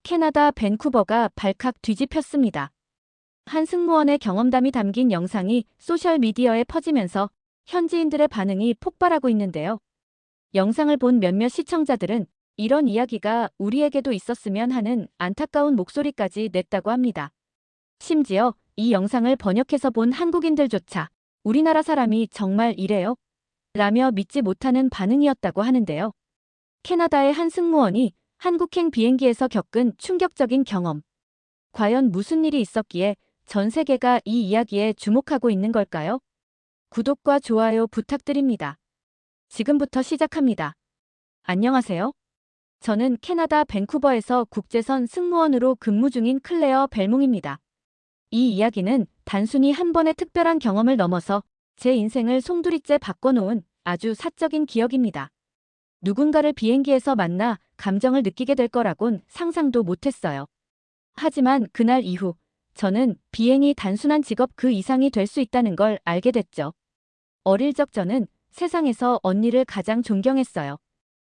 캐나다 밴쿠버가 발칵 뒤집혔습니다. 한 승무원의 경험담이 담긴 영상이 소셜미디어에 퍼지면서 현지인들의 반응이 폭발하고 있는데요. 영상을 본 몇몇 시청자들은 이런 이야기가 우리에게도 있었으면 하는 안타까운 목소리까지 냈다고 합니다. 심지어 이 영상을 번역해서 본 한국인들조차 우리나라 사람이 정말 이래요? 라며 믿지 못하는 반응이었다고 하는데요. 캐나다의 한 승무원이 한국행 비행기에서 겪은 충격적인 경험. 과연 무슨 일이 있었기에 전 세계가 이 이야기에 주목하고 있는 걸까요? 구독과 좋아요 부탁드립니다. 지금부터 시작합니다. 안녕하세요. 저는 캐나다 밴쿠버에서 국제선 승무원으로 근무 중인 클레어 벨몽입니다. 이 이야기는 단순히 한 번의 특별한 경험을 넘어서 제 인생을 송두리째 바꿔놓은 아주 사적인 기억입니다. 누군가를 비행기에서 만나 감정을 느끼게 될 거라곤 상상도 못했어요. 하지만 그날 이후 저는 비행이 단순한 직업 그 이상이 될 수 있다는 걸 알게 됐죠. 어릴 적 저는 세상에서 언니를 가장 존경했어요.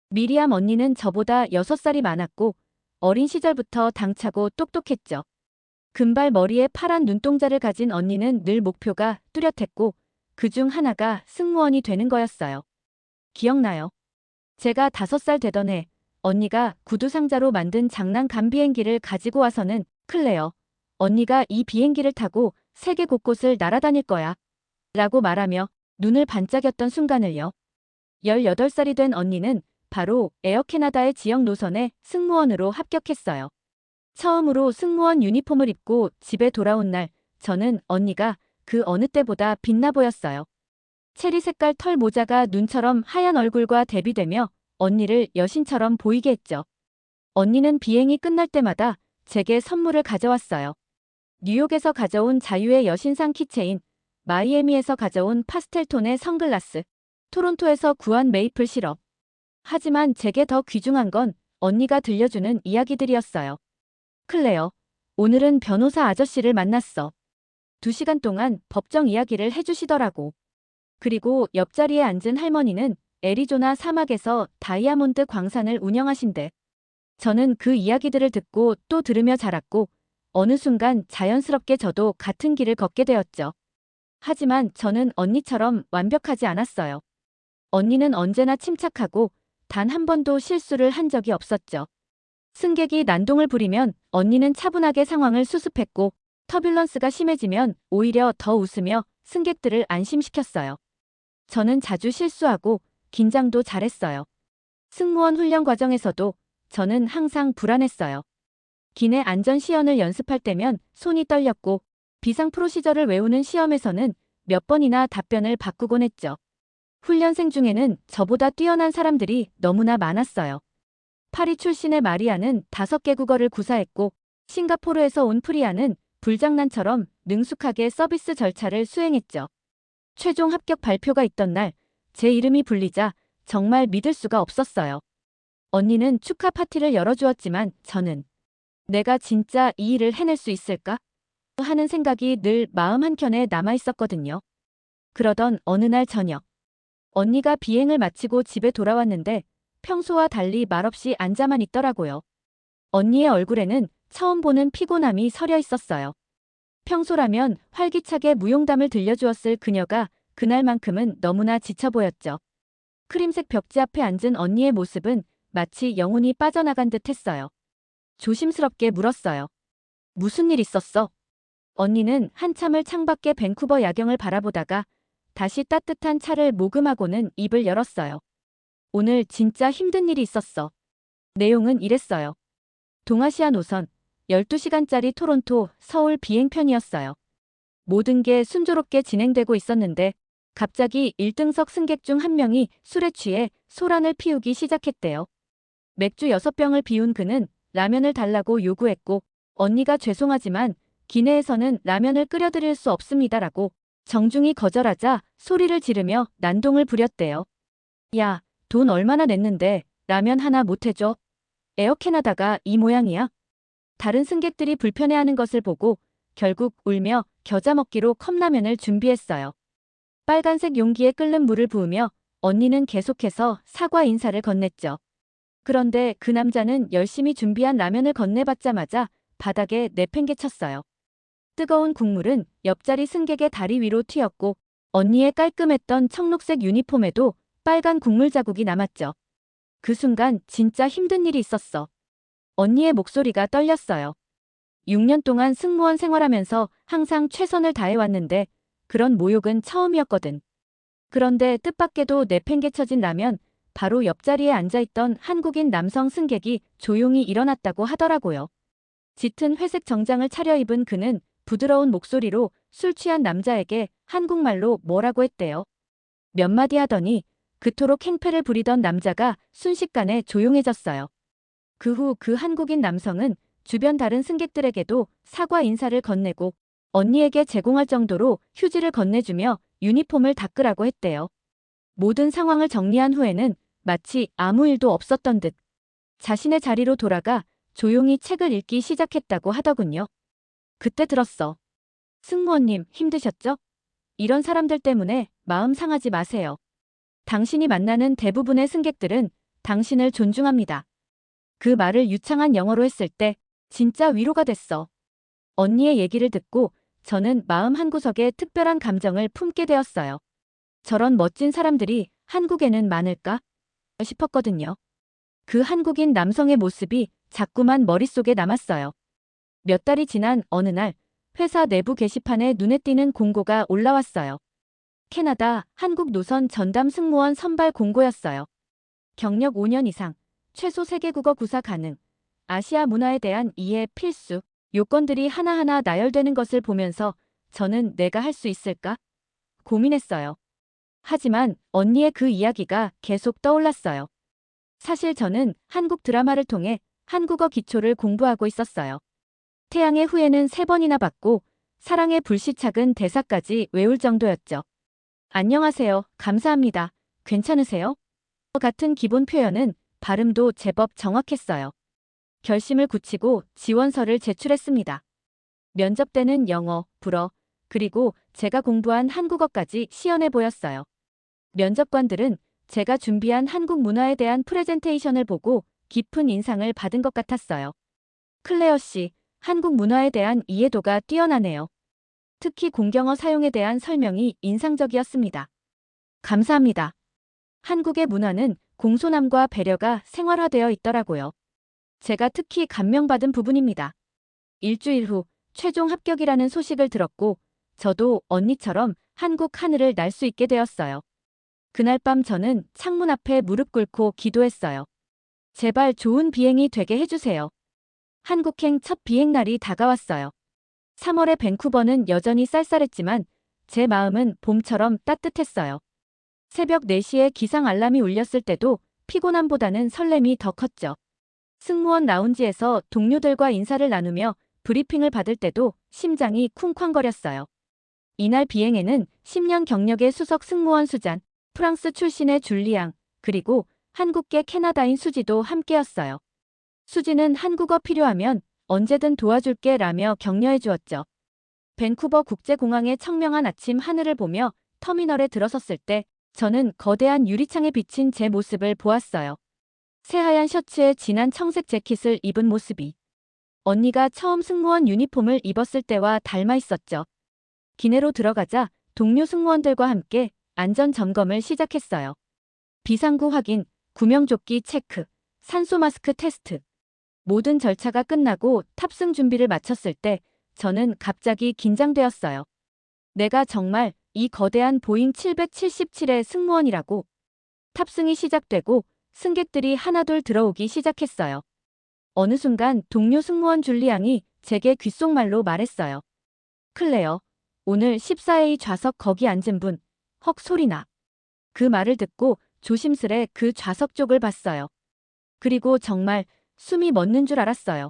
미리암 언니는 저보다 6살이 많았고 어린 시절부터 당차고 똑똑했죠. 금발 머리에 파란 눈동자를 가진 언니는 늘 목표가 뚜렷했고 그중 하나가 승무원이 되는 거였어요. 기억나요? 제가 5살 되던 해 언니가 구두 상자로 만든 장난감 비행기를 가지고 와서는 클레어, 언니가 이 비행기를 타고 세계 곳곳을 날아다닐 거야 라고 말하며 눈을 반짝였던 순간을요. 18살이 된 언니는 바로 에어 캐나다의 지역 노선에 승무원으로 합격했어요. 처음으로 승무원 유니폼을 입고 집에 돌아온 날 저는 언니가 그 어느 때보다 빛나 보였어요. 체리 색깔 털 모자가 눈처럼 하얀 얼굴과 대비되며 언니를 여신처럼 보이게 했죠. 언니는 비행이 끝날 때마다 제게 선물을 가져왔어요. 뉴욕에서 가져온 자유의 여신상 키체인, 마이애미에서 가져온 파스텔톤의 선글라스, 토론토에서 구한 메이플 시럽. 하지만 제게 더 귀중한 건 언니가 들려주는 이야기들이었어요. 클레어, 오늘은 변호사 아저씨를 만났어. 2시간 동안 법정 이야기를 해주시더라고. 그리고 옆자리에 앉은 할머니는 애리조나 사막에서 다이아몬드 광산을 운영하신대. 저는 그 이야기들을 듣고 또 들으며 자랐고 어느 순간 자연스럽게 저도 같은 길을 걷게 되었죠. 하지만 저는 언니처럼 완벽하지 않았어요. 언니는 언제나 침착하고 단 한 번도 실수를 한 적이 없었죠. 승객이 난동을 부리면 언니는 차분하게 상황을 수습했고 터뷸런스가 심해지면 오히려 더 웃으며 승객들을 안심시켰어요. 저는 자주 실수하고 긴장도 잘했어요. 승무원 훈련 과정에서도 저는 항상 불안했어요. 기내 안전 시연을 연습할 때면 손이 떨렸고 비상 프로시저를 외우는 시험에서는 몇 번이나 답변을 바꾸곤 했죠. 훈련생 중에는 저보다 뛰어난 사람들이 너무나 많았어요. 파리 출신의 마리아는 5개 국어를 구사했고 싱가포르에서 온 프리아는 불장난처럼 능숙하게 서비스 절차를 수행했죠. 최종 합격 발표가 있던 날 제 이름이 불리자 정말 믿을 수가 없었어요. 언니는 축하 파티를 열어주었지만 저는 내가 진짜 이 일을 해낼 수 있을까? 하는 생각이 늘 마음 한켠에 남아있었거든요. 그러던 어느 날 저녁 언니가 비행을 마치고 집에 돌아왔는데 평소와 달리 말없이 앉아만 있더라고요. 언니의 얼굴에는 처음 보는 피곤함이 서려 있었어요. 평소라면 활기차게 무용담을 들려주었을 그녀가 그날만큼은 너무나 지쳐 보였죠. 크림색 벽지 앞에 앉은 언니의 모습은 마치 영혼이 빠져나간 듯 했어요. 조심스럽게 물었어요. 무슨 일 있었어? 언니는 한참을 창밖의 밴쿠버 야경을 바라보다가 다시 따뜻한 차를 모금하고는 입을 열었어요. 오늘 진짜 힘든 일이 있었어. 내용은 이랬어요. 동아시아 노선 12시간짜리 토론토, 서울 비행편이었어요. 모든 게 순조롭게 진행되고 있었는데 갑자기 1등석 승객 중 한 명이 술에 취해 소란을 피우기 시작했대요. 맥주 6병을 비운 그는 라면을 달라고 요구했고 언니가 죄송하지만 기내에서는 라면을 끓여드릴 수 없습니다라고 정중히 거절하자 소리를 지르며 난동을 부렸대요. 야, 돈 얼마나 냈는데 라면 하나 못 해줘? 에어 캐나다가 이 모양이야? 다른 승객들이 불편해하는 것을 보고 결국 울며 겨자 먹기로 컵라면을 준비했어요. 빨간색 용기에 끓는 물을 부으며 언니는 계속해서 사과 인사를 건넸죠. 그런데 그 남자는 열심히 준비한 라면을 건네받자마자 바닥에 내팽개쳤어요. 뜨거운 국물은 옆자리 승객의 다리 위로 튀었고 언니의 깔끔했던 청록색 유니폼에도 빨간 국물 자국이 남았죠. 그 순간 진짜 힘든 일이 있었어. 언니의 목소리가 떨렸어요. 6년 동안 승무원 생활하면서 항상 최선을 다해왔는데 그런 모욕은 처음이었거든. 그런데 뜻밖에도 내팽개쳐진 라면, 바로 옆자리에 앉아있던 한국인 남성 승객이 조용히 일어났다고 하더라고요. 짙은 회색 정장을 차려입은 그는 부드러운 목소리로 술 취한 남자에게 한국말로 뭐라고 했대요. 몇 마디 하더니 그토록 행패를 부리던 남자가 순식간에 조용해졌어요. 그 후 그 한국인 남성은 주변 다른 승객들에게도 사과 인사를 건네고 언니에게 제공할 정도로 휴지를 건네주며 유니폼을 닦으라고 했대요. 모든 상황을 정리한 후에는 마치 아무 일도 없었던 듯 자신의 자리로 돌아가 조용히 책을 읽기 시작했다고 하더군요. 그때 들었어. 승무원님, 힘드셨죠? 이런 사람들 때문에 마음 상하지 마세요. 당신이 만나는 대부분의 승객들은 당신을 존중합니다. 그 말을 유창한 영어로 했을 때 진짜 위로가 됐어. 언니의 얘기를 듣고 저는 마음 한구석에 특별한 감정을 품게 되었어요. 저런 멋진 사람들이 한국에는 많을까 싶었거든요. 그 한국인 남성의 모습이 자꾸만 머릿속에 남았어요. 몇 달이 지난 어느 날 회사 내부 게시판에 눈에 띄는 공고가 올라왔어요. 캐나다 한국 노선 전담 승무원 선발 공고였어요. 경력 5년 이상, 최소 세계국어 구사 가능, 아시아 문화에 대한 이해 필수, 요건들이 하나하나 나열되는 것을 보면서 저는 내가 할 수 있을까? 고민했어요. 하지만 언니의 그 이야기가 계속 떠올랐어요. 사실 저는 한국 드라마를 통해 한국어 기초를 공부하고 있었어요. 태양의 후예는 3번이나 받고 사랑의 불시착은 대사까지 외울 정도였죠. 안녕하세요. 감사합니다. 괜찮으세요? 같은 기본 표현은 발음도 제법 정확했어요. 결심을 굳히고 지원서를 제출했습니다. 면접 때는 영어, 불어, 그리고 제가 공부한 한국어까지 시연해 보였어요. 면접관들은 제가 준비한 한국 문화에 대한 프레젠테이션을 보고 깊은 인상을 받은 것 같았어요. 클레어 씨, 한국 문화에 대한 이해도가 뛰어나네요. 특히 공경어 사용에 대한 설명이 인상적이었습니다. 감사합니다. 한국의 문화는 공손함과 배려가 생활화되어 있더라고요. 제가 특히 감명받은 부분입니다. 일주일 후 최종 합격이라는 소식을 들었고 저도 언니처럼 한국 하늘을 날 수 있게 되었어요. 그날 밤 저는 창문 앞에 무릎 꿇고 기도했어요. 제발 좋은 비행이 되게 해주세요. 한국행 첫 비행날이 다가왔어요. 3월의 밴쿠버는 여전히 쌀쌀했지만 제 마음은 봄처럼 따뜻했어요. 새벽 4시에 기상 알람이 울렸을 때도 피곤함보다는 설렘이 더 컸죠. 승무원 라운지에서 동료들과 인사를 나누며 브리핑을 받을 때도 심장이 쿵쾅거렸어요. 이날 비행에는 10년 경력의 수석 승무원 수잔, 프랑스 출신의 줄리앙, 그리고 한국계 캐나다인 수지도 함께였어요. 수지는 한국어 필요하면 언제든 도와줄게 라며 격려해 주었죠. 밴쿠버 국제공항의 청명한 아침 하늘을 보며 터미널에 들어섰을 때 저는 거대한 유리창에 비친 제 모습을 보았어요. 새하얀 셔츠에 진한 청색 재킷을 입은 모습이 언니가 처음 승무원 유니폼을 입었을 때와 닮아 있었죠. 기내로 들어가자 동료 승무원들과 함께 안전 점검을 시작했어요. 비상구 확인, 구명조끼 체크, 산소 마스크 테스트. 모든 절차가 끝나고 탑승 준비를 마쳤을 때 저는 갑자기 긴장되었어요. 내가 정말 이 거대한 보잉 777의 승무원이라고. 탑승이 시작되고 승객들이 하나둘 들어오기 시작했어요. 어느 순간 동료 승무원 줄리앙이 제게 귓속말로 말했어요. 클레어, 오늘 14A 좌석 거기 앉은 분, 헉 소리나. 그 말을 듣고 조심스레 그 좌석 쪽을 봤어요. 그리고 정말 숨이 멎는 줄 알았어요.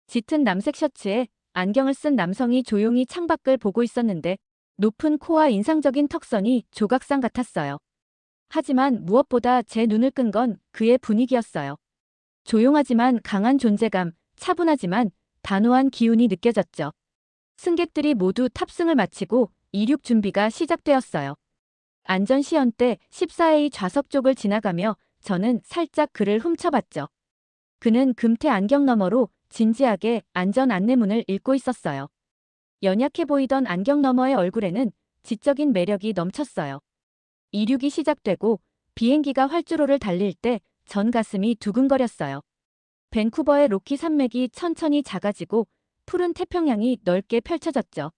짙은 남색 셔츠에 안경을 쓴 남성이 조용히 창밖을 보고 있었는데 높은 코와 인상적인 턱선이 조각상 같았어요. 하지만 무엇보다 제 눈을 끈 건 그의 분위기였어요. 조용하지만 강한 존재감, 차분하지만 단호한 기운이 느껴졌죠. 승객들이 모두 탑승을 마치고 이륙 준비가 시작되었어요. 안전시연 때 14A 좌석 쪽을 지나가며 저는 살짝 그를 훔쳐봤죠. 그는 금태 안경 너머로 진지하게 안전 안내문을 읽고 있었어요. 연약해 보이던 안경 너머의 얼굴에는 지적인 매력이 넘쳤어요. 이륙이 시작되고 비행기가 활주로를 달릴 때 전 가슴이 두근거렸어요. 밴쿠버의 로키 산맥이 천천히 작아지고 푸른 태평양이 넓게 펼쳐졌죠.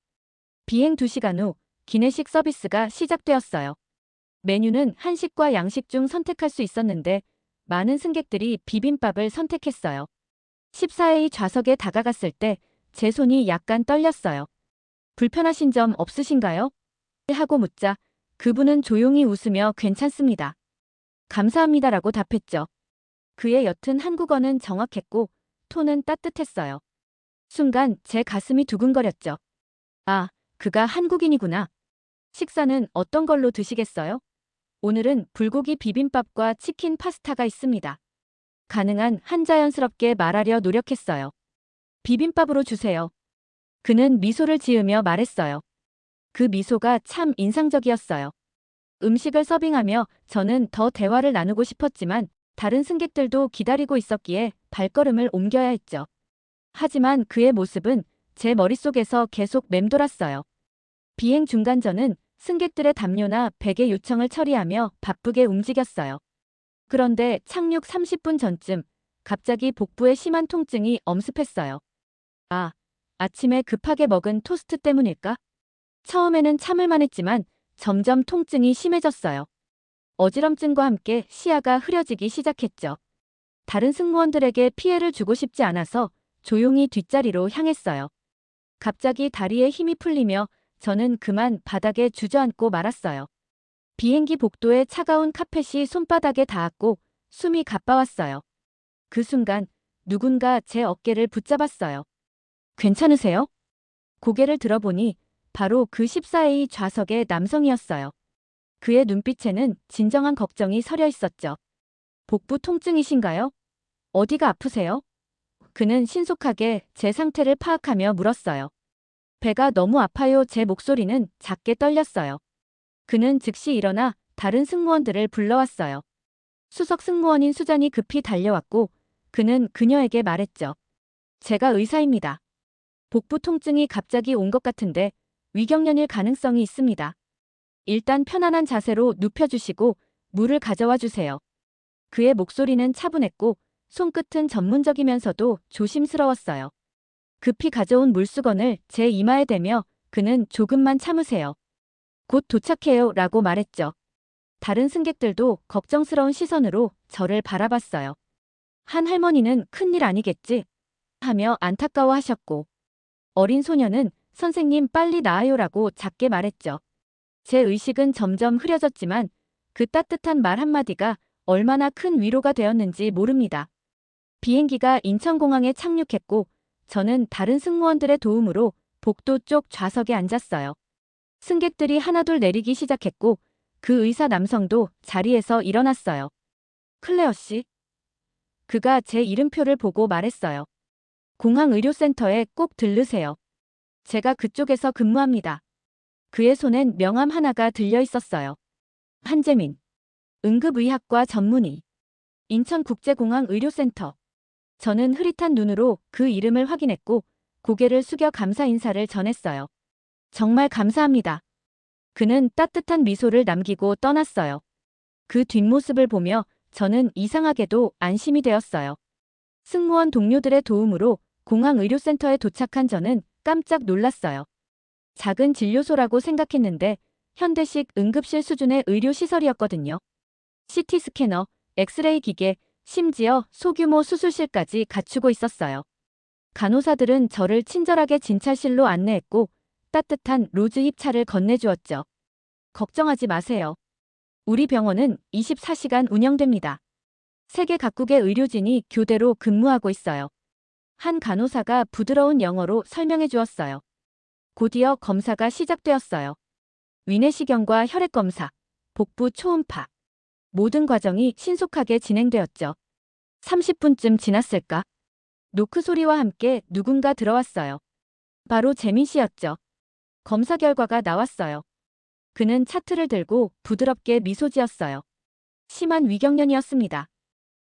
비행 2시간 후 기내식 서비스가 시작되었어요. 메뉴는 한식과 양식 중 선택할 수 있었는데 많은 승객들이 비빔밥을 선택했어요. 14A 좌석에 다가갔을 때 제 손이 약간 떨렸어요. 불편하신 점 없으신가요? 하고 묻자 그분은 조용히 웃으며 괜찮습니다. 감사합니다라고 답했죠. 그의 옅은 한국어는 정확했고 톤은 따뜻했어요. 순간 제 가슴이 두근거렸죠. 아, 그가 한국인이구나. 식사는 어떤 걸로 드시겠어요? 오늘은 불고기 비빔밥과 치킨 파스타가 있습니다. 가능한 한 자연스럽게 말하려 노력했어요. 비빔밥으로 주세요. 그는 미소를 지으며 말했어요. 그 미소가 참 인상적이었어요. 음식을 서빙하며 저는 더 대화를 나누고 싶었지만 다른 승객들도 기다리고 있었기에 발걸음을 옮겨야 했죠. 하지만 그의 모습은 제 머릿속에서 계속 맴돌았어요. 비행 중간 저는 승객들의 담요나 베개 요청을 처리하며 바쁘게 움직였어요. 그런데 착륙 30분 전쯤 갑자기 복부에 심한 통증이 엄습했어요. 아, 아침에 급하게 먹은 토스트 때문일까? 처음에는 참을만 했지만 점점 통증이 심해졌어요. 어지럼증과 함께 시야가 흐려지기 시작했죠. 다른 승무원들에게 피해를 주고 싶지 않아서 조용히 뒷자리로 향했어요. 갑자기 다리에 힘이 풀리며 저는 그만 바닥에 주저앉고 말았어요. 비행기 복도에 차가운 카펫이 손바닥에 닿았고 숨이 가빠왔어요. 그 순간 누군가 제 어깨를 붙잡았어요. 괜찮으세요? 고개를 들어보니 바로 그 14A 좌석의 남성이었어요. 그의 눈빛에는 진정한 걱정이 서려 있었죠. 복부 통증이신가요? 어디가 아프세요? 그는 신속하게 제 상태를 파악하며 물었어요. 배가 너무 아파요. 제 목소리는 작게 떨렸어요. 그는 즉시 일어나 다른 승무원들을 불러왔어요. 수석 승무원인 수잔이 급히 달려왔고 그는 그녀에게 말했죠. 제가 의사입니다. 복부 통증이 갑자기 온 것 같은데 위경련일 가능성이 있습니다. 일단 편안한 자세로 눕혀주시고 물을 가져와 주세요. 그의 목소리는 차분했고 손끝은 전문적이면서도 조심스러웠어요. 급히 가져온 물수건을 제 이마에 대며 그는 조금만 참으세요. 곧 도착해요 라고 말했죠. 다른 승객들도 걱정스러운 시선으로 저를 바라봤어요. 한 할머니는 큰일 아니겠지? 하며 안타까워하셨고 어린 소녀는 선생님 빨리 나아요라고 작게 말했죠. 제 의식은 점점 흐려졌지만 그 따뜻한 말 한마디가 얼마나 큰 위로가 되었는지 모릅니다. 비행기가 인천공항에 착륙했고 저는 다른 승무원들의 도움으로 복도 쪽 좌석에 앉았어요. 승객들이 하나둘 내리기 시작했고 그 의사 남성도 자리에서 일어났어요. 클레어 씨? 그가 제 이름표를 보고 말했어요. 공항 의료센터에 꼭 들르세요. 제가 그쪽에서 근무합니다. 그의 손엔 명함 하나가 들려 있었어요. 한재민. 응급의학과 전문의. 인천국제공항 의료센터. 저는 흐릿한 눈으로 그 이름을 확인했고 고개를 숙여 감사 인사를 전했어요. 정말 감사합니다. 그는 따뜻한 미소를 남기고 떠났어요. 그 뒷모습을 보며 저는 이상하게도 안심이 되었어요. 승무원 동료들의 도움으로 공항 의료센터에 도착한 저는 깜짝 놀랐어요. 작은 진료소라고 생각했는데 현대식 응급실 수준의 의료시설이었거든요. CT 스캐너, 엑스레이 기계, 심지어 소규모 수술실까지 갖추고 있었어요. 간호사들은 저를 친절하게 진찰실로 안내했고 따뜻한 로즈 힙차를 건네주었죠. 걱정하지 마세요. 우리 병원은 24시간 운영됩니다. 세계 각국의 의료진이 교대로 근무하고 있어요. 한 간호사가 부드러운 영어로 설명해 주었어요. 곧이어 검사가 시작되었어요. 위내시경과 혈액검사, 복부 초음파. 모든 과정이 신속하게 진행되었죠. 30분쯤 지났을까? 노크 소리와 함께 누군가 들어왔어요. 바로 재민 씨였죠. 검사 결과가 나왔어요. 그는 차트를 들고 부드럽게 미소 지었어요. 심한 위경련이었습니다.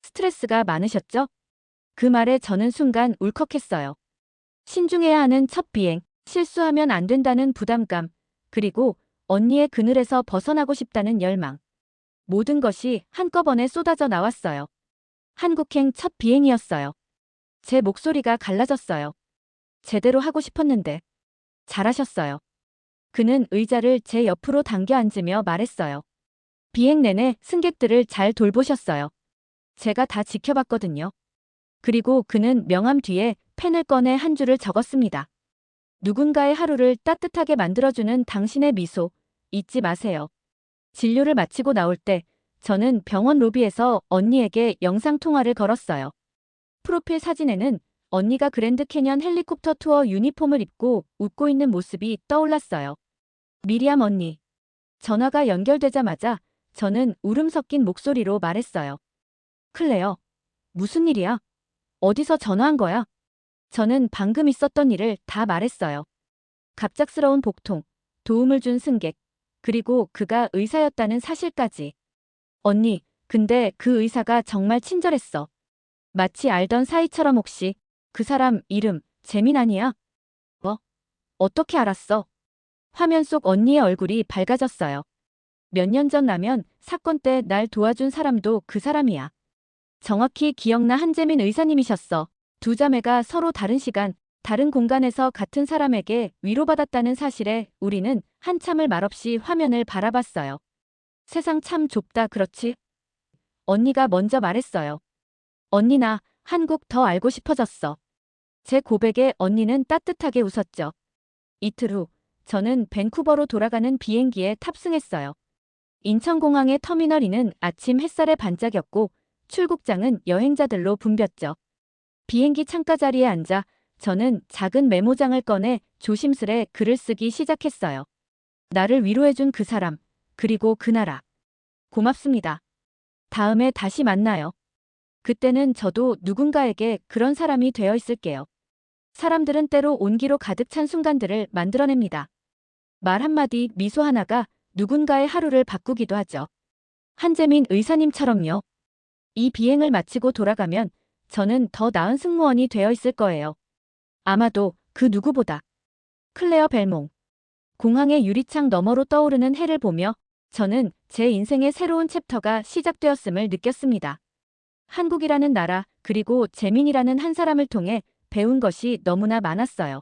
스트레스가 많으셨죠? 그 말에 저는 순간 울컥했어요. 신중해야 하는 첫 비행, 실수하면 안 된다는 부담감, 그리고 언니의 그늘에서 벗어나고 싶다는 열망. 모든 것이 한꺼번에 쏟아져 나왔어요. 한국행 첫 비행이었어요. 제 목소리가 갈라졌어요. 제대로 하고 싶었는데. 잘하셨어요. 그는 의자를 제 옆으로 당겨 앉으며 말했어요. 비행 내내 승객들을 잘 돌보셨어요. 제가 다 지켜봤거든요. 그리고 그는 명함 뒤에 펜을 꺼내 한 줄을 적었습니다. 누군가의 하루를 따뜻하게 만들어주는 당신의 미소, 잊지 마세요. 진료를 마치고 나올 때 저는 병원 로비에서 언니에게 영상통화를 걸었어요. 프로필 사진에는 언니가 그랜드 캐년 헬리콥터 투어 유니폼을 입고 웃고 있는 모습이 떠올랐어요. 미리암 언니. 전화가 연결되자마자 저는 울음 섞인 목소리로 말했어요. 클레어, 무슨 일이야? 어디서 전화한 거야? 저는 방금 있었던 일을 다 말했어요. 갑작스러운 복통, 도움을 준 승객, 그리고 그가 의사였다는 사실까지. 언니, 근데 그 의사가 정말 친절했어. 마치 알던 사이처럼. 혹시 그 사람 이름 재민 아니야? 뭐? 어떻게 알았어? 화면 속 언니의 얼굴이 밝아졌어요. 몇 년 전 라면 사건 때 날 도와준 사람도 그 사람이야. 정확히 기억나. 한재민 의사님이셨어. 두 자매가 서로 다른 시간, 다른 공간에서 같은 사람에게 위로받았다는 사실에 우리는 한참을 말없이 화면을 바라봤어요. 세상 참 좁다, 그렇지? 언니가 먼저 말했어요. 언니, 나 한국 더 알고 싶어졌어. 제 고백에 언니는 따뜻하게 웃었죠. 이틀 후 저는 밴쿠버로 돌아가는 비행기에 탑승했어요. 인천공항의 터미널 2는 아침 햇살에 반짝였고 출국장은 여행자들로 붐볐죠. 비행기 창가 자리에 앉아 저는 작은 메모장을 꺼내 조심스레 글을 쓰기 시작했어요. 나를 위로해준 그 사람, 그리고 그 나라. 고맙습니다. 다음에 다시 만나요. 그때는 저도 누군가에게 그런 사람이 되어 있을게요. 사람들은 때로 온기로 가득 찬 순간들을 만들어냅니다. 말 한마디, 미소 하나가 누군가의 하루를 바꾸기도 하죠. 한재민 의사님처럼요. 이 비행을 마치고 돌아가면 저는 더 나은 승무원이 되어 있을 거예요. 아마도 그 누구보다. 클레어 벨몽. 공항의 유리창 너머로 떠오르는 해를 보며 저는 제 인생의 새로운 챕터가 시작되었음을 느꼈습니다. 한국이라는 나라, 그리고 재민이라는 한 사람을 통해 배운 것이 너무나 많았어요.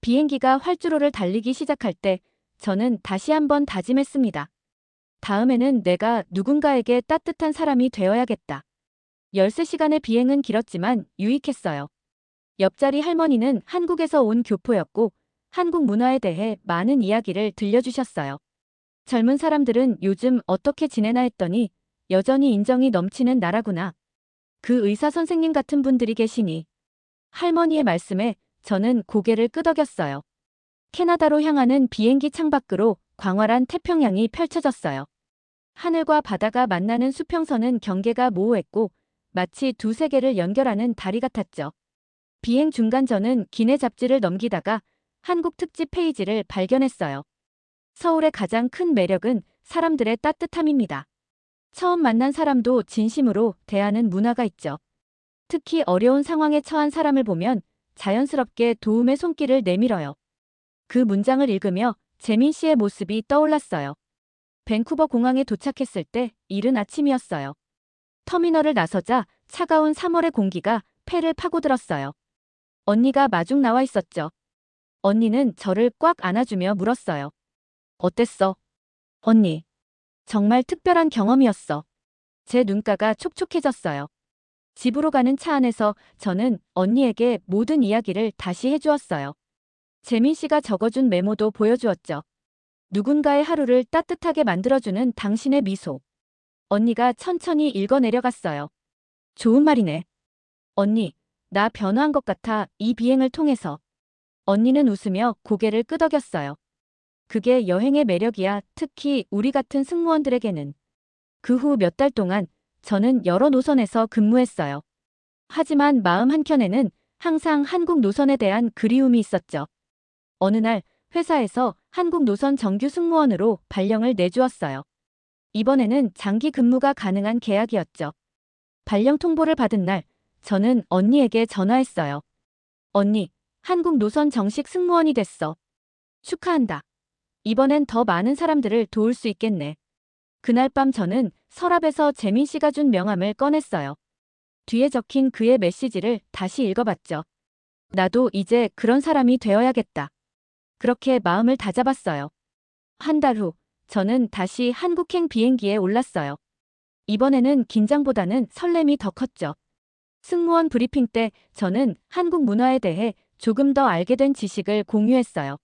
비행기가 활주로를 달리기 시작할 때 저는 다시 한번 다짐했습니다. 다음에는 내가 누군가에게 따뜻한 사람이 되어야겠다. 13시간의 비행은 길었지만 유익했어요. 옆자리 할머니는 한국에서 온 교포였고 한국 문화에 대해 많은 이야기를 들려주셨어요. 젊은 사람들은 요즘 어떻게 지내나 했더니 여전히 인정이 넘치는 나라구나. 그 의사 선생님 같은 분들이 계시니. 할머니의 말씀에 저는 고개를 끄덕였어요. 캐나다로 향하는 비행기 창밖으로 광활한 태평양이 펼쳐졌어요. 하늘과 바다가 만나는 수평선은 경계가 모호했고 마치 두 세계를 연결하는 다리 같았죠. 비행 중간 저는 기내 잡지를 넘기다가 한국 특집 페이지를 발견했어요. 서울의 가장 큰 매력은 사람들의 따뜻함입니다. 처음 만난 사람도 진심으로 대하는 문화가 있죠. 특히 어려운 상황에 처한 사람을 보면 자연스럽게 도움의 손길을 내밀어요. 그 문장을 읽으며 재민 씨의 모습이 떠올랐어요. 밴쿠버 공항에 도착했을 때 이른 아침이었어요. 터미널을 나서자 차가운 3월의 공기가 폐를 파고들었어요. 언니가 마중 나와 있었죠. 언니는 저를 꽉 안아주며 물었어요. 어땠어? 언니. 정말 특별한 경험이었어. 제 눈가가 촉촉해졌어요. 집으로 가는 차 안에서 저는 언니에게 모든 이야기를 다시 해주었어요. 재민 씨가 적어준 메모도 보여주었죠. 누군가의 하루를 따뜻하게 만들어주는 당신의 미소. 언니가 천천히 읽어내려갔어요. 좋은 말이네. 언니, 나 변화한 것 같아, 이 비행을 통해서. 언니는 웃으며 고개를 끄덕였어요. 그게 여행의 매력이야, 특히 우리 같은 승무원들에게는. 그 후 몇 달 동안 저는 여러 노선에서 근무했어요. 하지만 마음 한켠에는 항상 한국 노선에 대한 그리움이 있었죠. 어느 날 회사에서 한국 노선 정규 승무원으로 발령을 내주었어요. 이번에는 장기 근무가 가능한 계약이었죠. 발령 통보를 받은 날, 저는 언니에게 전화했어요. 언니, 한국 노선 정식 승무원이 됐어. 축하한다. 이번엔 더 많은 사람들을 도울 수 있겠네. 그날 밤 저는 서랍에서 재민 씨가 준 명함을 꺼냈어요. 뒤에 적힌 그의 메시지를 다시 읽어봤죠. 나도 이제 그런 사람이 되어야겠다. 그렇게 마음을 다잡았어요. 한 달 후, 저는 다시 한국행 비행기에 올랐어요. 이번에는 긴장보다는 설렘이 더 컸죠. 승무원 브리핑 때 저는 한국 문화에 대해 조금 더 알게 된 지식을 공유했어요.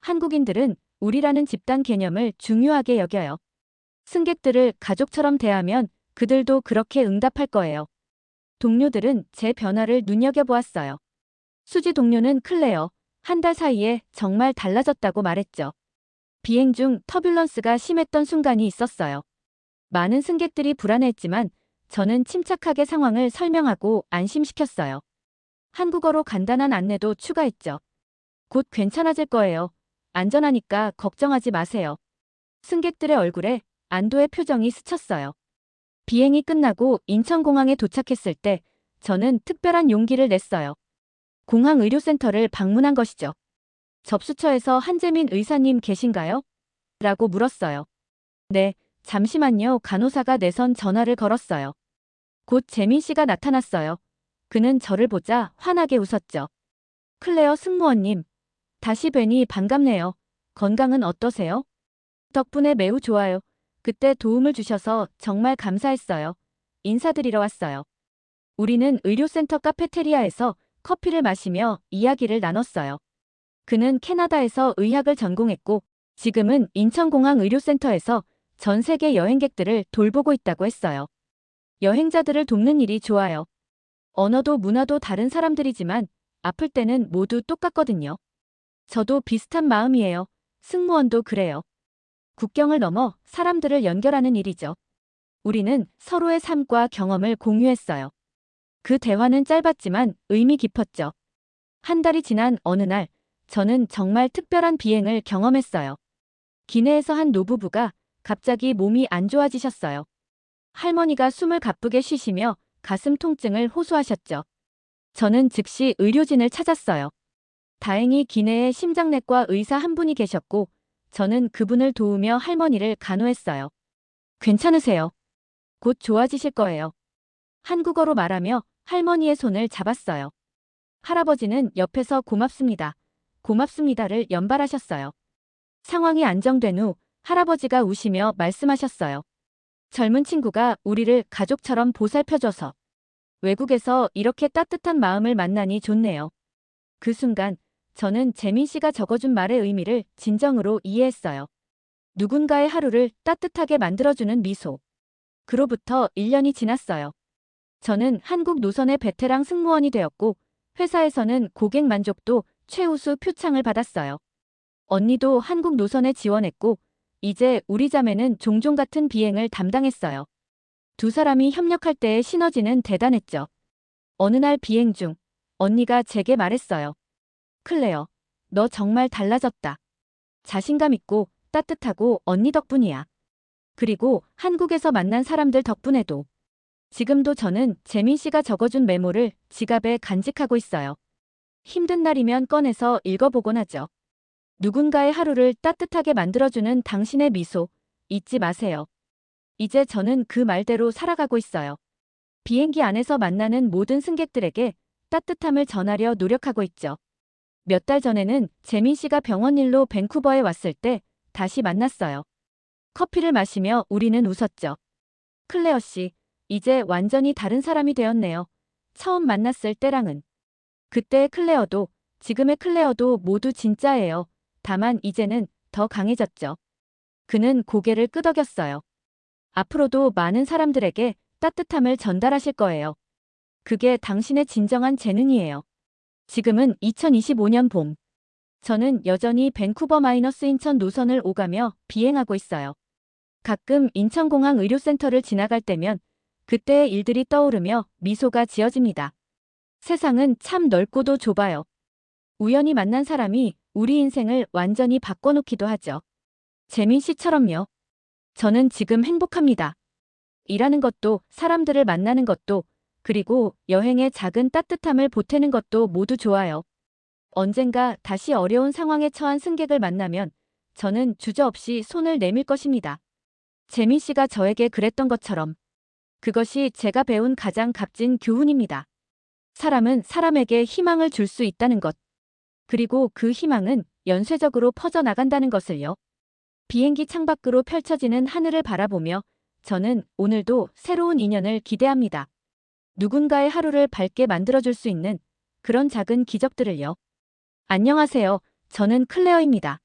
한국인들은 우리라는 집단 개념을 중요하게 여겨요. 승객들을 가족처럼 대하면 그들도 그렇게 응답할 거예요. 동료들은 제 변화를 눈여겨보았어요. 수지 동료는 클레어, 한 달 사이에 정말 달라졌다고 말했죠. 비행 중 터뷸런스가 심했던 순간이 있었어요. 많은 승객들이 불안해했지만 저는 침착하게 상황을 설명하고 안심시켰어요. 한국어로 간단한 안내도 추가했죠. 곧 괜찮아질 거예요. 안전하니까 걱정하지 마세요. 승객들의 얼굴에 안도의 표정이 스쳤어요. 비행이 끝나고 인천공항에 도착했을 때 저는 특별한 용기를 냈어요. 공항 의료센터를 방문한 것이죠. 접수처에서 한재민 의사님 계신가요? 라고 물었어요. 네, 잠시만요. 간호사가 내선 전화를 걸었어요. 곧 재민 씨가 나타났어요. 그는 저를 보자 환하게 웃었죠. 클레어 승무원님, 다시 뵈니 반갑네요. 건강은 어떠세요? 덕분에 매우 좋아요. 그때 도움을 주셔서 정말 감사했어요. 인사드리러 왔어요. 우리는 의료센터 카페테리아에서 커피를 마시며 이야기를 나눴어요. 그는 캐나다에서 의학을 전공했고 지금은 인천공항 의료센터에서 전 세계 여행객들을 돌보고 있다고 했어요. 여행자들을 돕는 일이 좋아요. 언어도 문화도 다른 사람들이지만 아플 때는 모두 똑같거든요. 저도 비슷한 마음이에요. 승무원도 그래요. 국경을 넘어 사람들을 연결하는 일이죠. 우리는 서로의 삶과 경험을 공유했어요. 그 대화는 짧았지만 의미 깊었죠. 한 달이 지난 어느 날, 저는 정말 특별한 비행을 경험했어요. 기내에서 한 노부부가 갑자기 몸이 안 좋아지셨어요. 할머니가 숨을 가쁘게 쉬시며 가슴 통증을 호소하셨죠. 저는 즉시 의료진을 찾았어요. 다행히 기내에 심장내과 의사 한 분이 계셨고 저는 그분을 도우며 할머니를 간호했어요. 괜찮으세요? 곧 좋아지실 거예요. 한국어로 말하며 할머니의 손을 잡았어요. 할아버지는 옆에서 고맙습니다. 고맙습니다를 연발하셨어요. 상황이 안정된 후 할아버지가 우시며 말씀하셨어요. 젊은 친구가 우리를 가족처럼 보살펴줘서 외국에서 이렇게 따뜻한 마음을 만나니 좋네요. 그 순간 저는 재민 씨가 적어준 말의 의미를 진정으로 이해했어요. 누군가의 하루를 따뜻하게 만들어주는 미소. 그로부터 1년이 지났어요. 저는 한국 노선의 베테랑 승무원이 되었고 회사에서는 고객 만족도 최우수 표창을 받았어요. 언니도 한국 노선에 지원했고 이제 우리 자매는 종종 같은 비행을 담당했어요. 두 사람이 협력할 때의 시너지는 대단했죠. 어느 날 비행 중 언니가 제게 말했어요. 클레어, 너 정말 달라졌다. 자신감 있고 따뜻하고 언니 덕분이야. 그리고 한국에서 만난 사람들 덕분에도. 지금도 저는 재민 씨가 적어준 메모를 지갑에 간직하고 있어요. 힘든 날이면 꺼내서 읽어보곤 하죠. 누군가의 하루를 따뜻하게 만들어주는 당신의 미소, 잊지 마세요. 이제 저는 그 말대로 살아가고 있어요. 비행기 안에서 만나는 모든 승객들에게 따뜻함을 전하려 노력하고 있죠. 몇 달 전에는 재민 씨가 병원 일로 밴쿠버에 왔을 때 다시 만났어요. 커피를 마시며 우리는 웃었죠. 클레어 씨, 이제 완전히 다른 사람이 되었네요. 처음 만났을 때랑은. 그때의 클레어도 지금의 클레어도 모두 진짜예요. 다만 이제는 더 강해졌죠. 그는 고개를 끄덕였어요. 앞으로도 많은 사람들에게 따뜻함을 전달하실 거예요. 그게 당신의 진정한 재능이에요. 지금은 2025년 봄. 저는 여전히 밴쿠버 마이너스 인천 노선을 오가며 비행하고 있어요. 가끔 인천공항 의료센터를 지나갈 때면 그때의 일들이 떠오르며 미소가 지어집니다. 세상은 참 넓고도 좁아요. 우연히 만난 사람이 우리 인생을 완전히 바꿔놓기도 하죠. 재민 씨처럼요. 저는 지금 행복합니다. 일하는 것도, 사람들을 만나는 것도, 그리고 여행의 작은 따뜻함을 보태는 것도 모두 좋아요. 언젠가 다시 어려운 상황에 처한 승객을 만나면 저는 주저없이 손을 내밀 것입니다. 재민 씨가 저에게 그랬던 것처럼 그것이 제가 배운 가장 값진 교훈입니다. 사람은 사람에게 희망을 줄 수 있다는 것. 그리고 그 희망은 연쇄적으로 퍼져나간다는 것을요. 비행기 창밖으로 펼쳐지는 하늘을 바라보며 저는 오늘도 새로운 인연을 기대합니다. 누군가의 하루를 밝게 만들어줄 수 있는 그런 작은 기적들을요. 안녕하세요. 저는 클레어입니다.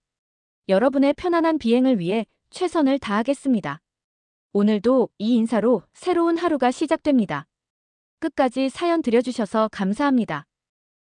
여러분의 편안한 비행을 위해 최선을 다하겠습니다. 오늘도 이 인사로 새로운 하루가 시작됩니다. 끝까지 사연 들려주셔서 감사합니다.